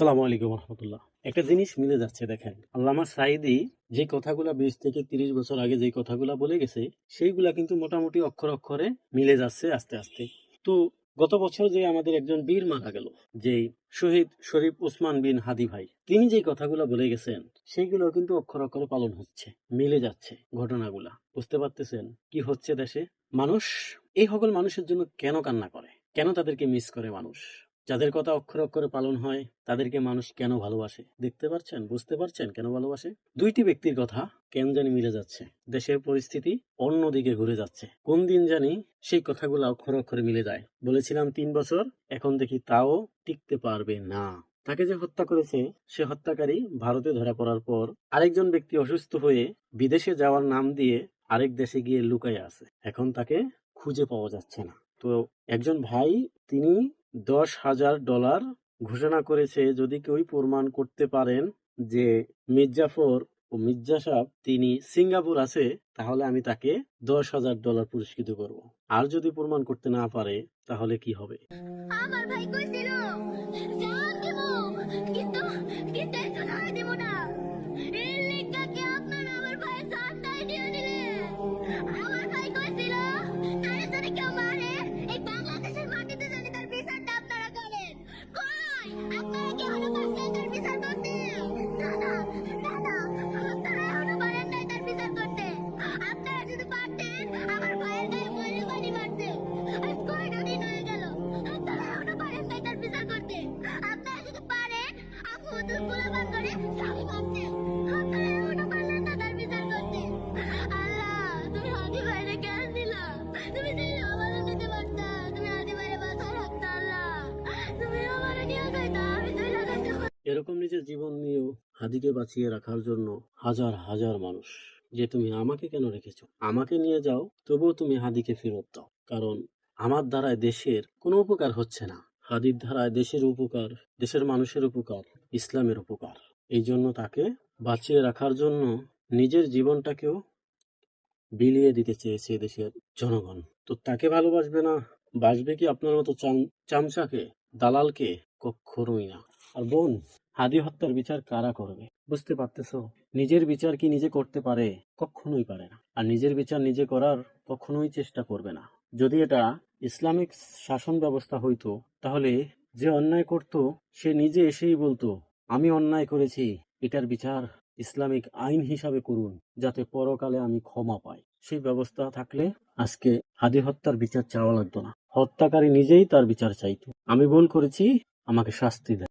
আসসালামু আলাইকুম রহমতুল্লাহ। একটা জিনিস মিলে যাচ্ছে, দেখেন, আল্লামা সাঈদী যে কথাগুলা 20 থেকে 30 বছর আগে যে কথাগুলা বলে গেছে, সেইগুলা কিন্তু মোটামুটি অক্ষর অক্ষরে মিলে যাচ্ছে আস্তে আস্তে। তো গত বছর যে আমাদের একজন বীর মারা গেল, যে শহীদ শরীফ ওসমান বিন হাদি ভাই, তিনি যে কথাগুলা বলে গেছেন সেইগুলো কিন্তু অক্ষর অক্ষরে পালন হচ্ছে, মিলে যাচ্ছে ঘটনাগুলা। বুঝতে পারতেছেন কি হচ্ছে দেশে? মানুষ, এই সকল মানুষের জন্য কেন কান্না করে, কেন তাদেরকে মিস করে মানুষ? যাদের কথা অক্ষরে অক্ষরে পালন হয় তাদেরকে মানুষ কেন ভালোবাসে? দেখতে পারছেন, বুঝতে পারছেন কেন ভালোবাসে? দুইটি ব্যক্তির কথা কেন জানি মিলে যাচ্ছে, দেশের পরিস্থিতি অন্যদিকে ঘুরে যাচ্ছে। কোন দিন জানি সেই কথাগুলো অক্ষরে অক্ষরে মিলে যায়। বলেছিলাম 3 বছর, এখন দেখি তাও টিকতে পারবে না। তাকে যে হত্যা করেছে সে হত্যাকারী ভারতে ধরা পড়ার পর আরেকজন ব্যক্তি অসুস্থ হয়ে বিদেশে যাওয়ার নাম দিয়ে আরেক দেশে গিয়ে লুকায়ে আছে। এখন তাকে খুঁজে পাওয়া যাচ্ছে না। তো একজন ভাই, তিনি $10,000 ঘোষণা করেছে, যদি কেউ প্রমাণ করতে পারেন যে মির্জাফর ও মির্জা সাহেব তিনি সিঙ্গাপুর আছে, তাহলে আমি তাকে $10,000 পুরস্কৃত করব। আর যদি প্রমাণ করতে না পারে তাহলে কি হবে? আমার ভাই কইছিল জান দিব, কিন্তু কিন্তু এখন আর দিব না। এর লেখা কি আপনারা আমার ভাইয়ের জানটাই দিয়ে দিলেন? আমার ভাই কইছিল তারে যদি কেউ মারে এই বাংলাদেশের মাটিতে যদি তার বিচারটা আপনারা করেন। কই আপনারা কি এখনো পারছেন তার বিচার করতে? না না না না, আপনারা এখনো পারেন নাই তার বিচার করতে। আপনারা যদি পারতেন আমার ভাইয়ের গায়ে ময়ূর বাড়ি মারতেন। আজ কয়টা দিন হয়ে গেল আপনারা এখনো পারেন নাই তার বিচার করতে। আপনারা যদি পারেন আফুদুল গোলাবান করে স্বামী মারতেন। আপনারা এখনো পারলেন না তার বিচার করতে। আল্লাহ, তুমি হাদি ভাইরে জ্ঞান দিলা। তুমি যদি আমারে নিতে পারতা, তুমি হাদি ভাইরে বাঁচায় রাখতা। আল্লাহ, তুমি আমারে নিয়ে যাইতা, আমি চইলা যাইতাম। এরকম নিজের জীবন নিয়েও হাদিকে বাঁচিয়ে রাখার জন্য হাজার হাজার মানুষ, যে তুমি আমাকে কেন রেখেছো, আমাকে নিয়ে যাও, তবুও তুমি হাদিকে ফেরত দাও, কারণ আমার দ্বারায় দেশের কোনো উপকার হচ্ছে না। হাদির দ্বারায় দেশের উপকার, দেশের মানুষের উপকার, ইসলামের উপকার। এই জন্য তাকে বাঁচিয়ে রাখার জন্য নিজের জীবনটাকেও বিলিয়ে দিতে চেয়েছে দেশের জনগণ। তো তাকে ভালোবাসবে না, বাসবে কি আপনার মতো চামচাকে, দালালকে? কখনোই না। আর বোন, হাদি হত্যার বিচার কারা করবে? বুঝতে পারতেছো? নিজের বিচার কি নিজে করতে পারে? কখনোই পারে না। আর নিজের বিচার নিজে করার কখনোই চেষ্টা করবে না। যদি এটা ইসলামিক শাসন ব্যবস্থা হইতো, তাহলে যে অন্যায় করত সে নিজে এসেই বলতো, আমি অন্যায় করেছি, এটার বিচার ইসলামিক আইন হিসাবে করুন, যাতে পরকালে আমি ক্ষমা পাই। সেই ব্যবস্থা থাকলে আজকে হাদি হত্যার বিচার চাওয়া লাগতো না, হত্যাকারী নিজেই তার বিচার চাইতো। আমি ভুল করেছি, আমাকে শাস্তি দেন।